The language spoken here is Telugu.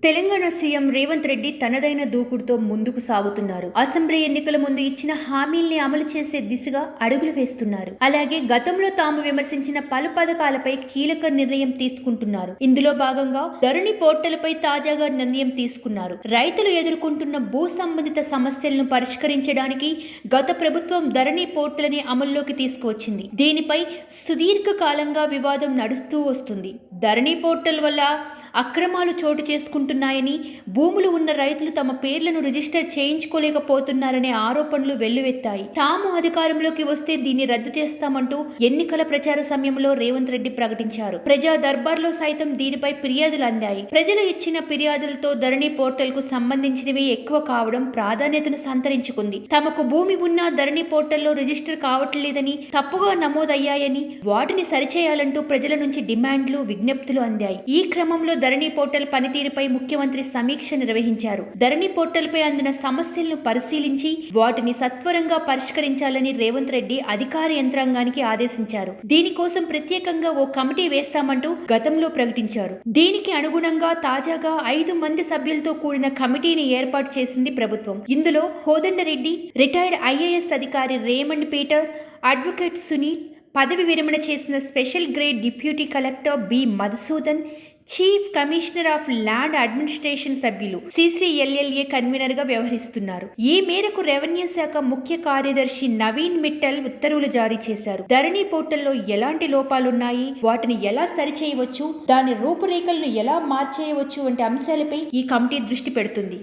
తెలంగాణ సీఎం రేవంత్ రెడ్డి తనదైన దూకుడుతో ముందుకు సాగుతున్నారు. అసెంబ్లీ ఎన్నికల ముందు ఇచ్చిన హామీల్ని అమలు చేసే దిశగా అడుగులు వేస్తున్నారు. అలాగే గతంలో తాము విమర్శించిన పలు పథకాలపై కీలక నిర్ణయం తీసుకుంటున్నారు. ఇందులో భాగంగా ధరణి పోర్టల్పై తాజాగా నిర్ణయం తీసుకున్నారు. రైతులు ఎదుర్కొంటున్న భూ సంబంధిత సమస్యలను పరిష్కరించడానికి గత ప్రభుత్వం ధరణి పోర్టల్ని అమల్లోకి తీసుకువచ్చింది. దీనిపై సుదీర్ఘ కాలంగా వివాదం నడుస్తూ వస్తుంది. ధరణి పోర్టల్ వల్ల అక్రమాలు చోటు చేసుకుంటున్నాయని, భూములు ఉన్న రైతులు తమ పేర్లను రిజిస్టర్ చేయించుకోలేకపోతున్నారనే ఆరోపణలు వెల్లువెత్తాయి. తాము అధికారంలోకి వస్తే దీన్ని రద్దు చేస్తామంటూ ఎన్నికల ప్రచార సమయంలో రేవంత్ రెడ్డి ప్రకటించారు. ప్రజా దర్బార్లో సైతం దీనిపై ఫిర్యాదులు అందాయి. ప్రజలు ఇచ్చిన ఫిర్యాదులతో ధరణి పోర్టల్ కు సంబంధించినవి ఎక్కువ కావడం ప్రాధాన్యతను సంతరించుకుంది. తమకు భూమి ఉన్నా ధరణి పోర్టల్లో రిజిస్టర్ కావట్లేదని, తప్పుగా నమోదయ్యాయని, వాటిని సరిచేయాలంటూ ప్రజల నుంచి డిమాండ్లు, విజ్ఞప్తులు అందాయి. ఈ క్రమంలో ధరణి పోర్టల్ పనితీరుపై ముఖ్యమంత్రి సమీక్ష నిర్వహించారు. ధరణి పోర్టల్పై అందిన సమస్యలను పరిశీలించి వాటిని సత్వరంగా పరిష్కరించాలని రేవంత్ రెడ్డి అధికార యంత్రాంగానికి ఆదేశించారు. దీనికోసం ప్రత్యేకంగా ఓ కమిటీ వేస్తామంటూ గతంలో ప్రకటించారు. దీనికి అనుగుణంగా తాజాగా 5 మంది సభ్యులతో కూడిన కమిటీని ఏర్పాటు చేసింది ప్రభుత్వం. ఇందులో కోదండరెడ్డి, రిటైర్డ్ ఐఏఎస్ అధికారి రేమండ్ పీటర్, అడ్వకేట్ సునీల్, పదవి విరమణ చేసిన special grade deputy collector B Madhusudan, chief commissioner of land administration సభ్యులు CCLLA కన్వీనర్ గా వ్యవహరిస్తున్నారు. ఈ మేరకు రెవెన్యూ శాఖ ముఖ్య కార్యదర్శి నవీన్ మిట్టల్ ఉత్తర్వులు జారీ చేశారు. ధరణి పోర్టల్లో ఎలాంటి లోపాలున్నాయి, వాటిని ఎలా సరిచేయవచ్చు, దాని రూపురేఖలను ఎలా మార్చేయవచ్చు వంటి అంశాలపై ఈ కమిటీ దృష్టి పెడుతుంది.